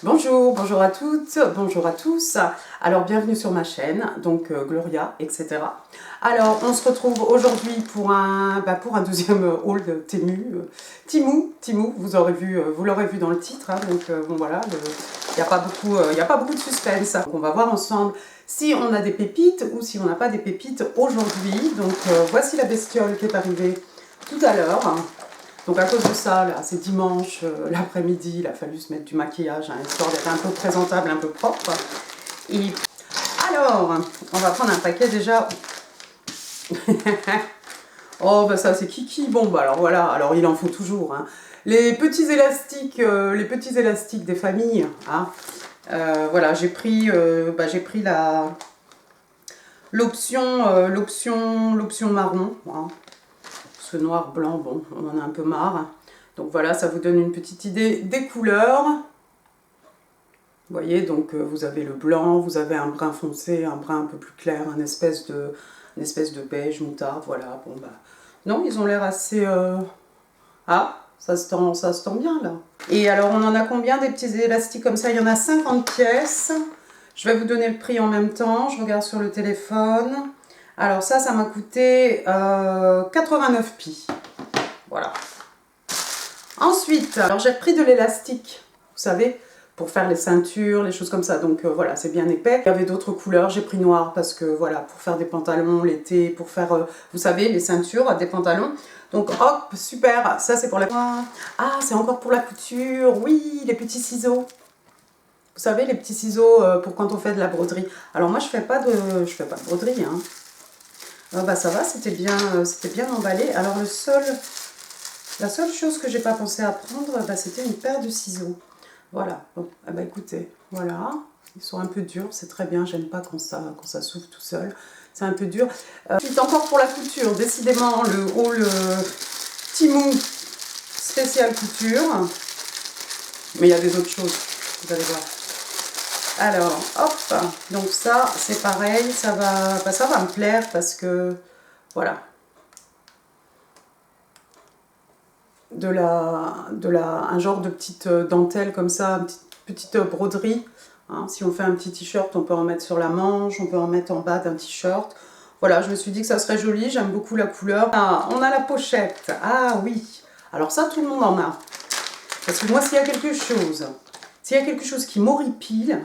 Bonjour, bonjour à toutes, bonjour à tous. Alors bienvenue sur ma chaîne, donc Gloria, etc. Alors on se retrouve aujourd'hui pour un deuxième haul de Temu, vous l'aurez vu dans le titre, hein, donc bon voilà, il n'y a pas beaucoup de suspense. Donc, on va voir ensemble si on a des pépites ou si on n'a pas des pépites aujourd'hui. Donc voici la bestiole qui est arrivée tout à l'heure. Donc à cause de ça, là, c'est dimanche, l'après-midi, il a fallu se mettre du maquillage, hein, histoire d'être un peu présentable, un peu propre. Et alors, on va prendre un paquet déjà. Oh, bah ça c'est Kiki. Bon, bah alors voilà, alors il en faut toujours. Hein. Les petits élastiques des familles. Hein. Voilà, j'ai pris l'option marron. Hein. Noir, blanc, bon, on en a un peu marre. Donc voilà, ça vous donne une petite idée des couleurs. Vous voyez, donc vous avez le blanc, vous avez un brun foncé, un brun un peu plus clair, une espèce de beige, moutarde, voilà. Bon bah, non, ils ont l'air assez... Ah, ça se tend bien là. Et alors, on en a combien des petits élastiques comme ça? Il y en a 50 pièces. Je vais vous donner le prix en même temps. Je regarde sur le téléphone. Alors ça m'a coûté 89 pi. Voilà. Ensuite, alors j'ai pris de l'élastique, vous savez, pour faire les ceintures, les choses comme ça. Donc voilà, c'est bien épais. Il y avait d'autres couleurs, j'ai pris noir parce que voilà, pour faire des pantalons l'été, pour faire, vous savez, les ceintures des pantalons. Donc hop, super, ça c'est pour la... Ah, c'est encore pour la couture, oui, les petits ciseaux. Vous savez, les petits ciseaux pour quand on fait de la broderie. Alors moi, je fais pas de broderie, hein. Bah ça va, c'était bien emballé. Alors la seule chose que j'ai pas pensé à prendre, bah, c'était une paire de ciseaux. Voilà. Bon, bah écoutez, voilà. Ils sont un peu durs, c'est très bien. J'aime pas quand ça s'ouvre tout seul. C'est un peu dur. Ensuite, encore pour la couture, décidément le haul Temu spécial couture. Mais il y a des autres choses, vous allez voir. Alors, hop, donc ça, c'est pareil, ça va me plaire parce que, voilà, un genre de petite dentelle comme ça, une petite broderie. Hein. Si on fait un petit t-shirt, on peut en mettre sur la manche, on peut en mettre en bas d'un t-shirt. Voilà, je me suis dit que ça serait joli, j'aime beaucoup la couleur. Ah, on a la pochette, ah oui, alors ça, tout le monde en a. Parce que moi, s'il y a quelque chose qui m'horripile,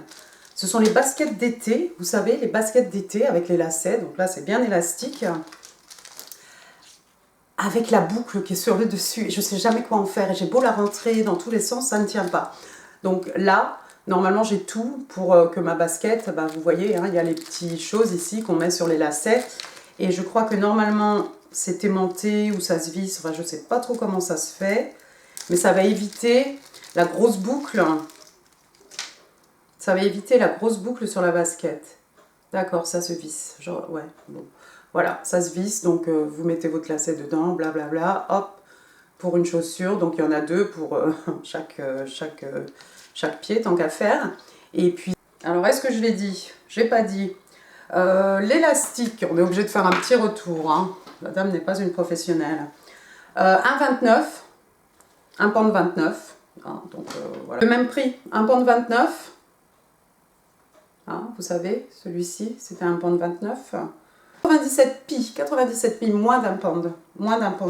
ce sont les baskets d'été, vous savez, les baskets d'été avec les lacets, donc là c'est bien élastique, avec la boucle qui est sur le dessus, et je ne sais jamais quoi en faire, et j'ai beau la rentrer dans tous les sens, ça ne tient pas. Donc là, normalement j'ai tout pour que ma basket, bah, vous voyez, hein, il y a les petites choses ici qu'on met sur les lacets, et je crois que normalement c'est aimanté ou ça se visse, enfin je ne sais pas trop comment ça se fait, mais ça va éviter la grosse boucle. Ça va éviter la grosse boucle sur la basket. D'accord, ça se visse. Genre, ouais, bon. Voilà, ça se visse, donc vous mettez votre lacet dedans, blablabla, hop, pour une chaussure. Donc il y en a deux pour chaque pied, tant qu'à faire. Et puis, alors est-ce que je l'ai dit? Je n'ai pas dit. L'élastique, on est obligé de faire un petit retour. Hein. La dame n'est pas une professionnelle. 1,29, un pand de 29. Hein, donc voilà. Le même prix, un pand de 29. Hein, vous savez, celui-ci, c'était un pand de 29. 97 pi, moins d'un pand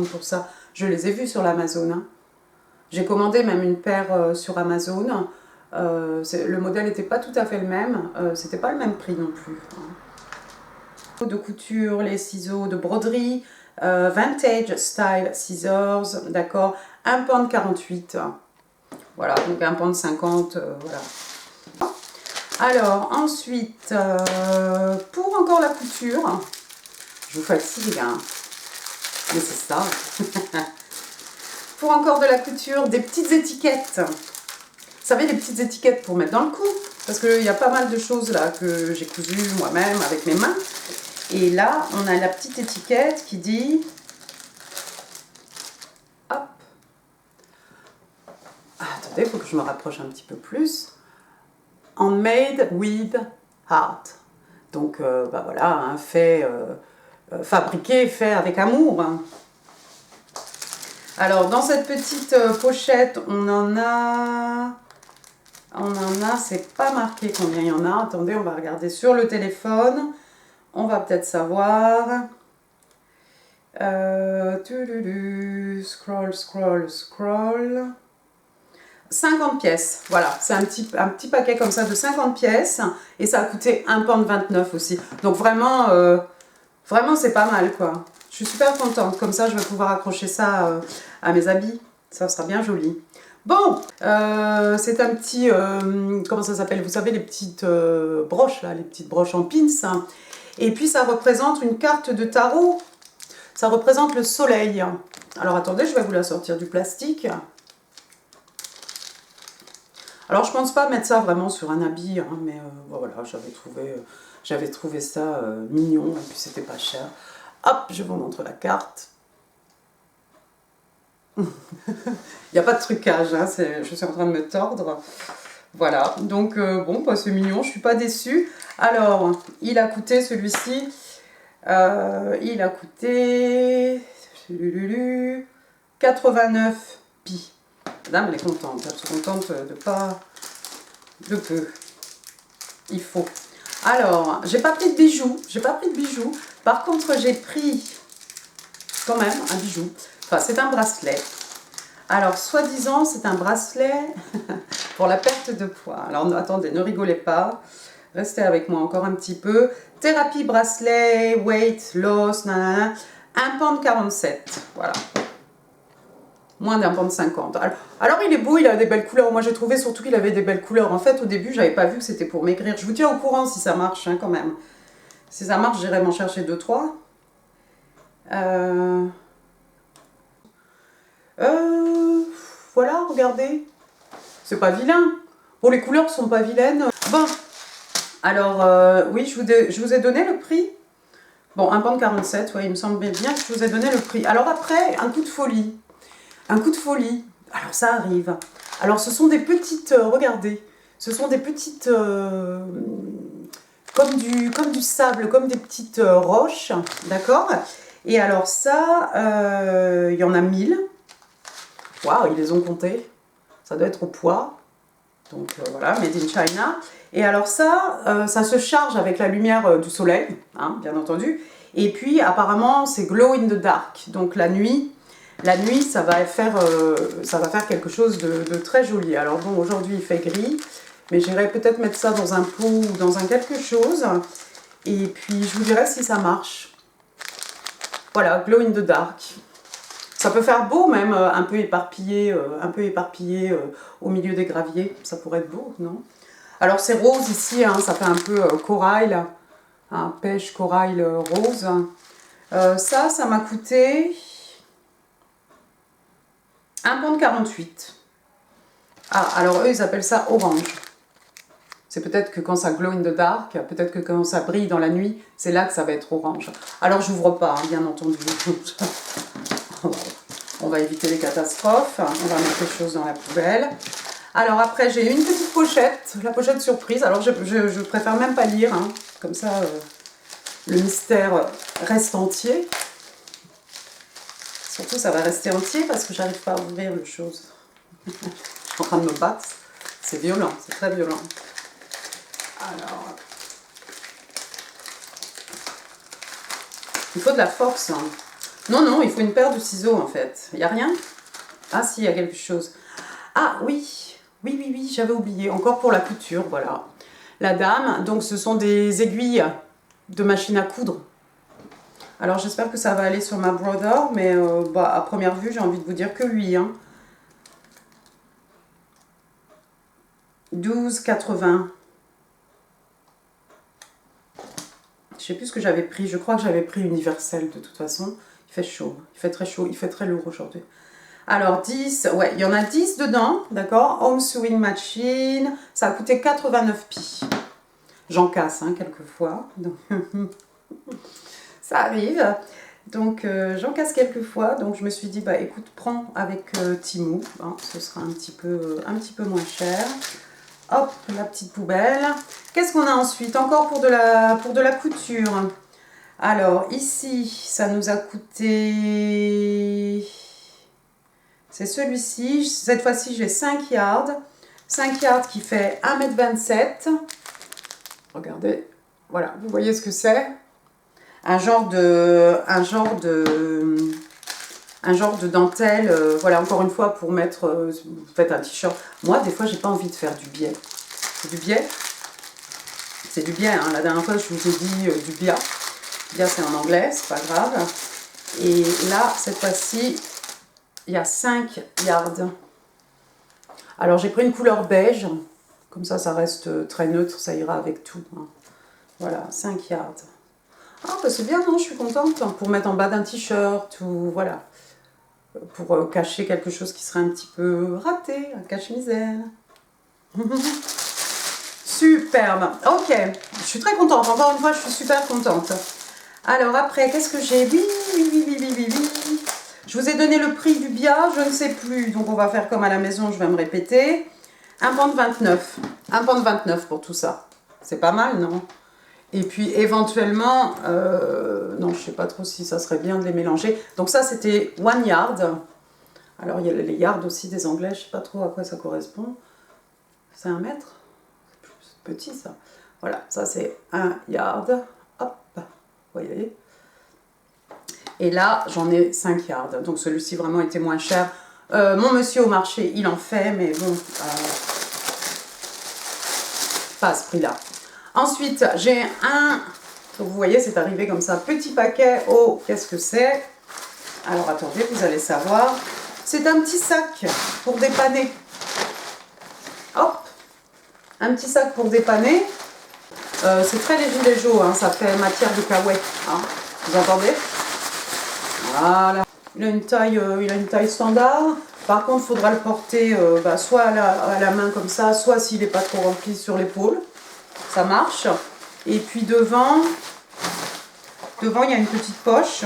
pour ça. Je les ai vus sur l'Amazon. Hein. J'ai commandé même une paire sur Amazon. Le modèle n'était pas tout à fait le même. C'était pas le même prix non plus. Hein. De couture, les ciseaux de broderie, vintage style scissors, d'accord. Un pand 48. Voilà, donc un pand 50, voilà. Alors, ensuite, pour encore la couture, je vous fatigue, hein, mais c'est ça. Pour encore de la couture, des petites étiquettes. Vous savez, les petites étiquettes pour mettre dans le cou. Parce qu'il y a pas mal de choses là que j'ai cousues moi-même avec mes mains. Et là, on a la petite étiquette qui dit... Hop. Ah, attendez, il faut que je me rapproche un petit peu plus. Handmade with heart. Donc, bah voilà, hein, fabriqué, fait avec amour. Hein. Alors, dans cette petite pochette, on en a On en a, c'est pas marqué combien il y en a. Attendez, on va regarder sur le téléphone. On va peut-être savoir. Scroll, scroll, scroll. 50 pièces, voilà, c'est un petit paquet comme ça de 50 pièces et ça a coûté 1,29 £ aussi. Donc vraiment, vraiment c'est pas mal quoi. Je suis super contente, comme ça je vais pouvoir accrocher ça à mes habits, ça sera bien joli. Bon, c'est un petit, comment ça s'appelle, vous savez les petites broches là, les petites broches en pins. Hein. Et puis ça représente une carte de tarot, ça représente le soleil. Alors attendez, je vais vous la sortir du plastique. Alors, je pense pas mettre ça vraiment sur un habit, hein, mais voilà, j'avais trouvé ça mignon, et puis c'était pas cher. Hop, je vous montre la carte. Il n'y a pas de trucage, hein, je suis en train de me tordre. Voilà, donc bon, bah, c'est mignon, je suis pas déçue. Alors, il a coûté celui-ci, il a coûté 89 pi. Madame, elle est contente, elle est contente de pas... de peu. Il faut. Alors, j'ai pas pris de bijoux, Par contre, j'ai pris quand même un bijou. Enfin, c'est un bracelet. Alors, soi-disant, c'est un bracelet pour la perte de poids. Alors, attendez, ne rigolez pas. Restez avec moi encore un petit peu. Thérapie bracelet, weight loss, nanana. 1,47 £. Voilà. Moins d'1,50 £. Alors il est beau, il a des belles couleurs. Moi j'ai trouvé surtout qu'il avait des belles couleurs. En fait au début j'avais pas vu que c'était pour maigrir. Je vous tiens au courant si ça marche hein, quand même. Si ça marche j'irai m'en chercher 2-3. Voilà, regardez. C'est pas vilain. Bon les couleurs sont pas vilaines. Bon, alors oui je vous ai donné le prix. Bon 1,47 £, ouais, il me semble bien que je vous ai donné le prix. Alors après, un coup de folie. Un coup de folie. Alors ça arrive. Alors ce sont des petites, regardez, ce sont des petites, comme du sable, comme des petites roches, d'accord. Et alors ça, il y en a 1000. Waouh, ils les ont comptés. Ça doit être au poids. Donc voilà, made in China. Et alors ça, ça se charge avec la lumière du soleil, hein, bien entendu. Et puis apparemment c'est glow in the dark. Donc la nuit, ça va faire quelque chose de très joli. Alors bon, aujourd'hui il fait gris, mais j'irai peut-être mettre ça dans un pot ou dans un quelque chose. Et puis je vous dirai si ça marche. Voilà, glow in the dark. Ça peut faire beau même, un peu éparpillé au milieu des graviers. Ça pourrait être beau, non? Alors c'est rose ici, hein, ça fait un peu corail, hein, pêche corail rose. Ça m'a coûté 1,48 £. Ah, alors eux, ils appellent ça orange. C'est peut-être que quand ça glow in the dark, peut-être que quand ça brille dans la nuit, c'est là que ça va être orange. Alors, j'ouvre pas, hein, bien entendu. On va éviter les catastrophes. On va mettre les choses dans la poubelle. Alors après, j'ai une petite pochette, la pochette surprise. Alors, je préfère même pas lire, hein. Comme ça, le mystère reste entier. Surtout, ça va rester entier parce que j'arrive pas à ouvrir les choses. Je suis en train de me battre. C'est violent, c'est très violent. Alors, il faut de la force. Hein. Non, il faut une paire de ciseaux en fait. Il n'y a rien? Ah si, il y a quelque chose. Ah oui, j'avais oublié. Encore pour la couture, voilà. La dame, donc ce sont des aiguilles de machine à coudre. Alors j'espère que ça va aller sur ma brother, mais bah, à première vue, j'ai envie de vous dire que oui. Hein. 12,80 €. Je sais plus ce que j'avais pris. Je crois que j'avais pris universel de toute façon. Il fait chaud. Il fait très chaud. Il fait très lourd aujourd'hui. Alors 10, ouais, il y en a 10 dedans, d'accord. Home Sewing Machine. Ça a coûté 89 pi. J'en casse, hein, quelquefois. Donc, ça arrive. Donc j'en casse quelquefois. Donc je me suis dit, bah écoute, prends avec Temu. Hein, ce sera un petit peu moins cher. Hop, la petite poubelle. Qu'est-ce qu'on a ensuite? Encore pour de la couture. Alors, ici, ça nous a coûté... C'est celui-ci. Cette fois-ci, j'ai 5 yards. 5 yards qui fait 1,27 m. Regardez, voilà, vous voyez ce que c'est. Un genre de dentelle, voilà, encore une fois, pour mettre, vous faites un t-shirt. Moi, des fois, j'ai pas envie de faire du biais. C'est du biais. C'est du biais, hein. La dernière fois, je vous ai dit du bia. Bia, c'est en anglais, c'est pas grave. Et là, cette fois-ci, il y a 5 yards. Alors, j'ai pris une couleur beige. Comme ça reste très neutre, ça ira avec tout. Hein. Voilà, 5 yards. Ah, bah c'est bien, non, je suis contente. Pour mettre en bas d'un t-shirt ou voilà. Pour cacher quelque chose qui serait un petit peu raté, un cache-misère. Superbe. Ok, je suis très contente. Encore une fois, je suis super contente. Alors après, qu'est-ce que j'ai? Oui. Je vous ai donné le prix du bia, je ne sais plus. Donc on va faire comme à la maison, je vais me répéter. 1,29 £. 1,29 € pour tout ça. C'est pas mal, non? Et puis éventuellement, non, je sais pas trop si ça serait bien de les mélanger. Donc ça, c'était 1 yard. Alors il y a les yards aussi des anglais, je sais pas trop à quoi ça correspond. C'est 1 mètre? C'est petit ça. Voilà, ça c'est 1 yard. Hop, vous voyez. Et là, j'en ai 5 yards. Donc celui-ci vraiment était moins cher. Mon monsieur au marché, il en fait, mais bon, pas à ce prix-là. Ensuite, j'ai un... Donc vous voyez, c'est arrivé comme ça. Petit paquet. Oh, qu'est-ce que c'est? Alors attendez, vous allez savoir. C'est un petit sac pour dépanner. Hop, un petit sac pour dépanner. C'est très léger, hein, ça fait matière de kawaii. Hein, vous entendez? Voilà. Il a une taille standard. Par contre, il faudra le porter soit à la main comme ça, soit s'il n'est pas trop rempli sur l'épaule. Ça marche. Et puis devant, il y a une petite poche.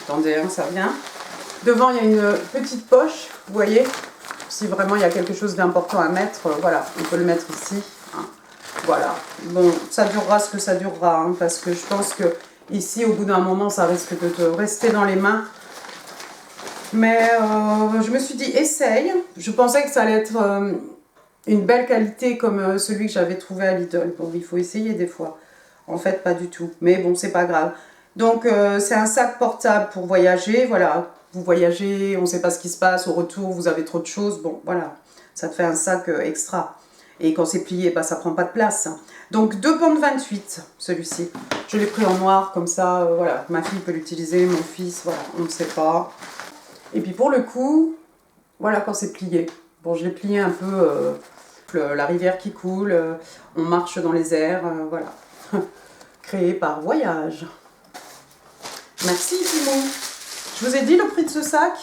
Attendez, hein, ça vient. Devant, il y a une petite poche, vous voyez. Si vraiment il y a quelque chose d'important à mettre, voilà, on peut le mettre ici. Hein. Voilà. Bon, ça durera ce que ça durera, hein, parce que je pense que ici, au bout d'un moment, ça risque de te rester dans les mains. Mais je me suis dit, essaye. Je pensais que ça allait être une belle qualité comme celui que j'avais trouvé à Lidl. Bon, il faut essayer des fois. En fait, pas du tout. Mais bon, c'est pas grave. Donc, c'est un sac portable pour voyager. Voilà, vous voyagez, on ne sait pas ce qui se passe. Au retour, vous avez trop de choses. Bon, voilà, ça te fait un sac extra. Et quand c'est plié, bah, ça prend pas de place. Donc, 2,28 £, celui-ci. Je l'ai pris en noir, comme ça, voilà. Ma fille peut l'utiliser, mon fils, voilà, on ne sait pas. Et puis, pour le coup, voilà quand c'est plié. Bon, je l'ai plié un peu... la rivière qui coule, on marche dans les airs, voilà. Créé par Voyage. Merci Timon. Je vous ai dit le prix de ce sac?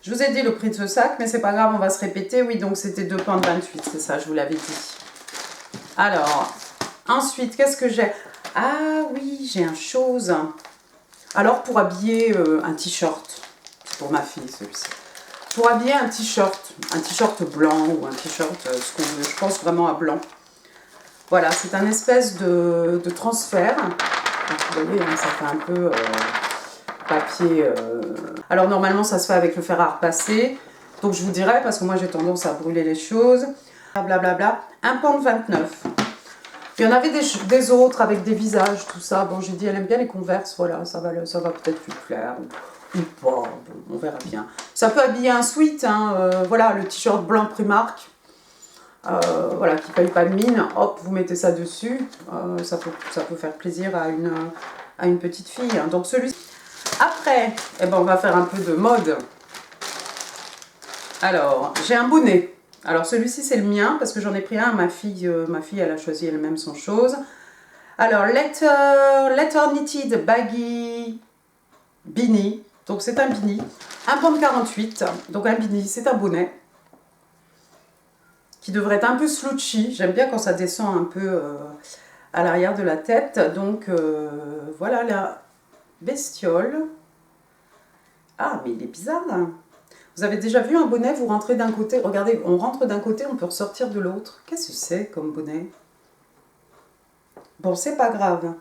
Je vous ai dit le prix de ce sac, mais c'est pas grave, on va se répéter. Oui, donc c'était 2,28 £, c'est ça, je vous l'avais dit. Alors, ensuite, qu'est-ce que j'ai? Ah oui, j'ai un chose. Alors, pour habiller un t-shirt, c'est pour ma fille celui-ci. Pour habiller un t-shirt blanc ou un t-shirt, ce qu'on veut, je pense vraiment à blanc. Voilà, c'est un espèce de transfert. Donc, vous voyez, hein, ça fait un peu papier. Alors normalement, ça se fait avec le fer à repasser. Donc je vous dirais, parce que moi j'ai tendance à brûler les choses. Blablabla. 1,29 £. Il y en avait des autres avec des visages, tout ça. Bon, j'ai dit, elle aime bien les Converse, voilà, ça va peut-être lui plaire. Ou pas, bon, on verra bien. Ça peut habiller un sweat, hein, voilà, le t-shirt blanc Primark, voilà, qui ne paye pas de mine, hop, vous mettez ça dessus, ça peut faire plaisir à une petite fille. Hein. Donc celui-ci. Après, eh ben, on va faire un peu de mode. Alors, j'ai un bonnet. Alors celui-ci c'est le mien, parce que j'en ai pris un à ma fille elle a choisi elle-même son chose. Alors, Letter Knitted Baggy Beanie. Donc c'est un beanie, 1,48 £. Donc un beanie, c'est un bonnet qui devrait être un peu slouchy. J'aime bien quand ça descend un peu à l'arrière de la tête. Donc voilà la bestiole. Ah, mais il est bizarre. Hein. Vous avez déjà vu un bonnet, vous rentrez d'un côté, regardez, on rentre d'un côté, on peut ressortir de l'autre. Qu'est-ce que c'est comme bonnet? Bon, c'est pas grave.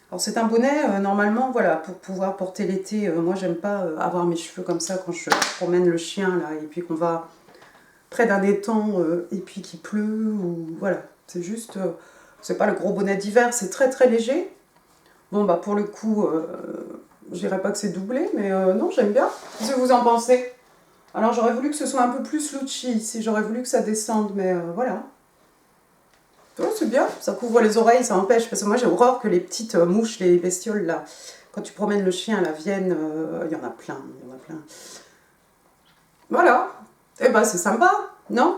Alors c'est un bonnet, normalement, voilà, pour pouvoir porter l'été. Moi, j'aime pas avoir mes cheveux comme ça quand je promène le chien, là, et puis qu'on va près d'un étang et puis qu'il pleut, ou voilà, c'est juste, c'est pas le gros bonnet d'hiver, c'est très très léger. Bon bah pour le coup, je dirais pas que c'est doublé, mais non, j'aime bien. Qu'est-ce que vous en pensez? Alors j'aurais voulu que ce soit un peu plus louchi ici, j'aurais voulu que ça descende, mais voilà. Ouais, c'est bien, ça couvre les oreilles, ça empêche, parce que moi j'ai horreur que les petites mouches, les bestioles là, quand tu promènes le chien, là, viennent, il y en a plein, il y en a plein. Voilà, et ben c'est sympa, non?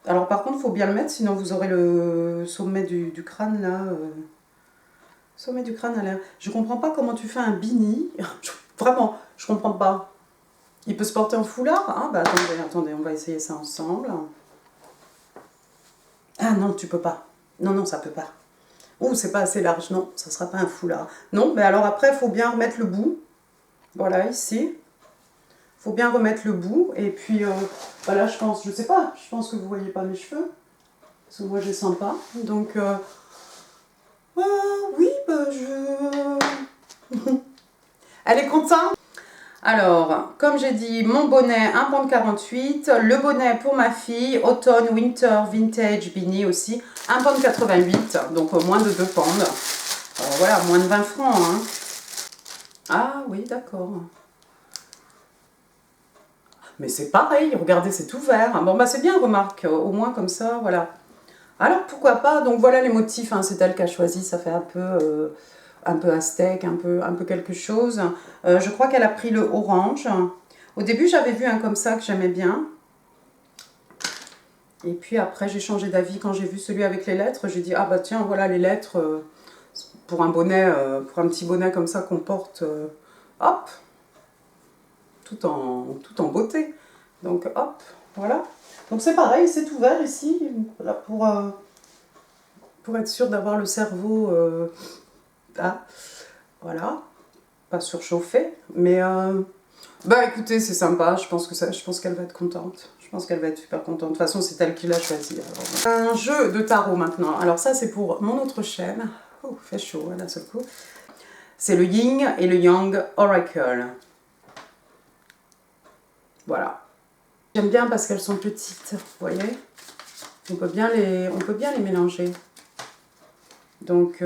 Alors par contre, il faut bien le mettre, sinon vous aurez le sommet du crâne là. Sommet du crâne à l'air. Je comprends pas comment tu fais un beanie. Vraiment, je comprends pas. Il peut se porter en foulard, hein? Bah attendez, on va essayer ça ensemble. Ah non, tu peux pas. Non, non, ça peut pas. Ouh, c'est pas assez large, non, ça sera pas un foulard. Non, mais alors après, il faut bien remettre le bout. Voilà, ici. Il faut bien remettre le bout. Et puis, voilà, je pense, je sais pas, je pense que vous voyez pas mes cheveux. Parce que moi, je les sens pas. Donc, oui, bah je... Elle est contente? Alors, comme j'ai dit, mon bonnet 1,48 £, le bonnet pour ma fille, automne, winter, vintage, beanie aussi, 1,88 £, donc moins de 2 pounds. Voilà, moins de 20 francs. Hein. Ah oui, d'accord. Mais c'est pareil, regardez, c'est ouvert. Bon, bah c'est bien, remarque, au moins comme ça, voilà. Alors, pourquoi pas, donc voilà les motifs, hein, c'est elle qui a choisi, ça fait un peu aztèque, un peu quelque chose. Je crois qu'elle a pris le orange. Au début, j'avais vu un comme ça que j'aimais bien. Et puis après, j'ai changé d'avis quand j'ai vu celui avec les lettres. J'ai dit, ah bah tiens, voilà les lettres pour un bonnet, pour un petit bonnet comme ça qu'on porte, hop, tout en beauté. Donc hop, voilà. Donc c'est pareil, c'est ouvert ici, là, pour être sûr d'avoir le cerveau... Ah, voilà, pas surchauffé, mais bah écoutez, c'est sympa, je pense qu'elle va être contente, je pense qu'elle va être super contente, de toute façon c'est elle qui l'a choisi. Alors. Un jeu de tarot maintenant, alors ça c'est pour mon autre chaîne, oh, il fait chaud d'un seul coup, c'est le Yin et le Yang Oracle, voilà. J'aime bien parce qu'elles sont petites, vous voyez, on peut bien les mélanger, donc...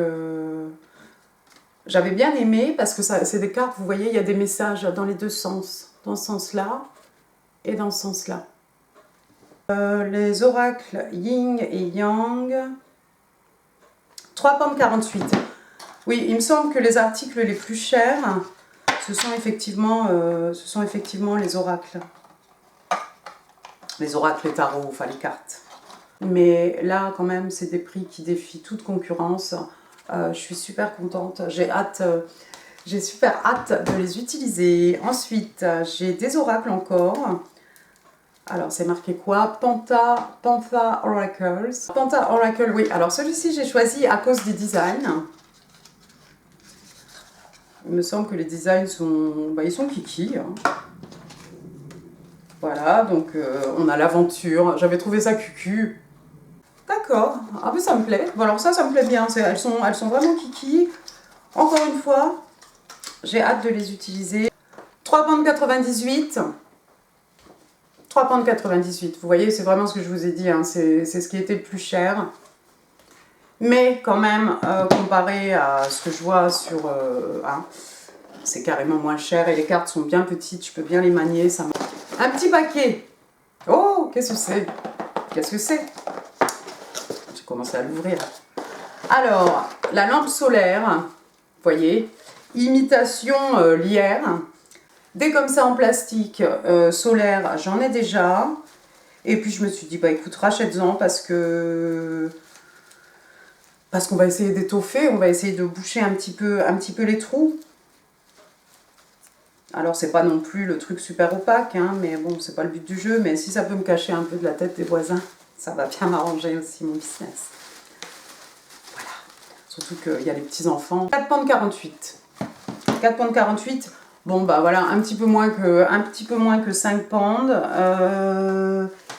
J'avais bien aimé parce que c'est des cartes, vous voyez, il y a des messages dans les deux sens. Dans ce sens-là et dans ce sens-là. Les oracles Yin et Yang. 3,48 £. Oui, il me semble que les articles les plus chers, ce sont effectivement les oracles. Les oracles, les tarots, enfin les cartes. Mais là, quand même, c'est des prix qui défient toute concurrence. Je suis super contente, j'ai super hâte de les utiliser. Ensuite, j'ai des oracles encore. Alors, c'est marqué quoi? Pantha Oracles. Pantha Oracle, oui. Alors, celui-ci, j'ai choisi à cause des designs. Il me semble que les designs sont... Bah, ils sont kiki. Hein. Voilà, donc on a l'aventure. J'avais trouvé ça cucu. D'accord, ah mais ça me plaît. Bon alors ça me plaît bien, elles sont vraiment kiki. Encore une fois, j'ai hâte de les utiliser. 3,98 £. 3,98 £. Vous voyez, c'est vraiment ce que je vous ai dit, hein. C'est ce qui était le plus cher. Mais quand même, comparé à ce que je vois sur... hein, c'est carrément moins cher et les cartes sont bien petites, je peux bien les manier. Ça... Un petit paquet. Oh, qu'est-ce que c'est? Qu'est-ce que c'est? J'ai commencé à l'ouvrir. Alors, la lampe solaire, vous voyez, imitation lierre. Des comme ça en plastique solaire, j'en ai déjà. Et puis je me suis dit, bah écoute, rachète-en parce qu'on va essayer d'étoffer, on va essayer de boucher un petit peu les trous. Alors c'est pas non plus le truc super opaque, hein, mais bon, c'est pas le but du jeu. Mais si ça peut me cacher un peu de la tête des voisins, ça va bien m'arranger aussi mon business. Voilà. Surtout qu'il y a les petits-enfants. 4,48 £. 4,48 £. Bon bah voilà, un petit peu moins que 5 pounds.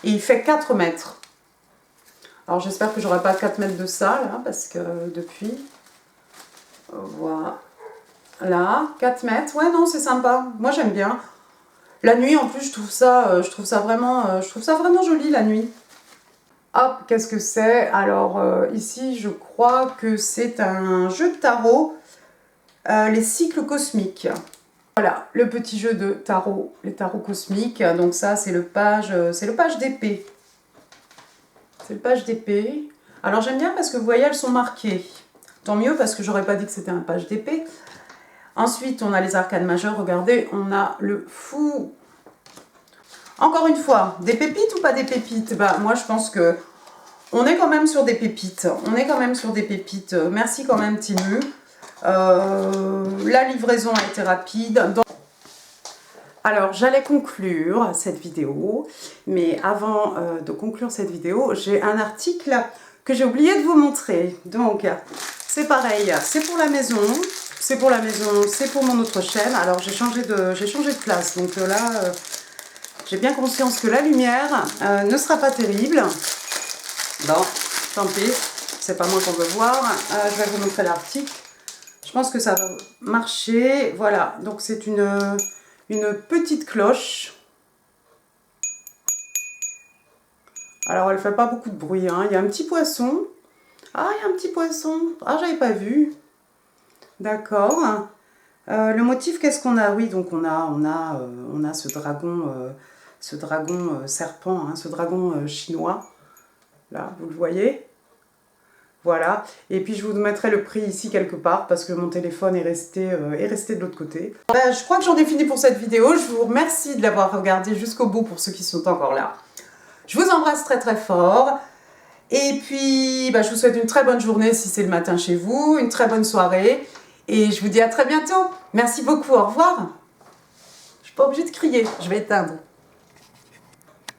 Et il fait 4 mètres. Alors j'espère que j'aurai pas 4 mètres de ça là, parce que depuis... Voilà. Là, 4 mètres. Ouais, non, c'est sympa. Moi, j'aime bien. La nuit, en plus, je trouve ça vraiment joli la nuit. Hop, qu'est-ce que c'est? Alors, ici, je crois que c'est un jeu de tarot, les cycles cosmiques. Voilà, le petit jeu de tarot, les tarots cosmiques. Donc ça, c'est le page d'épée. C'est le page d'épée. Alors, j'aime bien parce que vous voyez, elles sont marquées. Tant mieux, parce que j'aurais pas dit que c'était un page d'épée. Ensuite, on a les arcanes majeures. Regardez, on a le fou. Encore une fois, des pépites ou pas des pépites? Bah, moi, je pense que on est quand même sur des pépites. On est quand même sur des pépites. Merci quand même, Timu. La livraison a été rapide. Alors, j'allais conclure cette vidéo. Mais avant de conclure cette vidéo, j'ai un article que j'ai oublié de vous montrer. Donc, c'est pareil. C'est pour la maison. C'est pour la maison. C'est pour mon autre chaîne. Alors, j'ai changé de place. Donc là... j'ai bien conscience que la lumière ne sera pas terrible. Bon, tant pis, c'est pas moi qu'on veut voir. Je vais vous montrer l'article. Je pense que ça va marcher. Voilà, donc c'est une petite cloche. Alors, elle fait pas beaucoup de bruit, hein. Il y a un petit poisson. Ah, il y a un petit poisson. Ah, j'avais pas vu. D'accord. Le motif, qu'est-ce qu'on a? Oui, donc on a ce dragon serpent, hein, ce dragon chinois. Là, vous le voyez. Voilà. Et puis, je vous mettrai le prix ici quelque part parce que mon téléphone est resté de l'autre côté. Je crois que j'en ai fini pour cette vidéo. Je vous remercie de l'avoir regardé jusqu'au bout pour ceux qui sont encore là. Je vous embrasse très très fort. Et puis, je vous souhaite une très bonne journée si c'est le matin chez vous, une très bonne soirée. Et je vous dis à très bientôt. Merci beaucoup, au revoir. Je ne suis pas obligée de crier, je vais éteindre.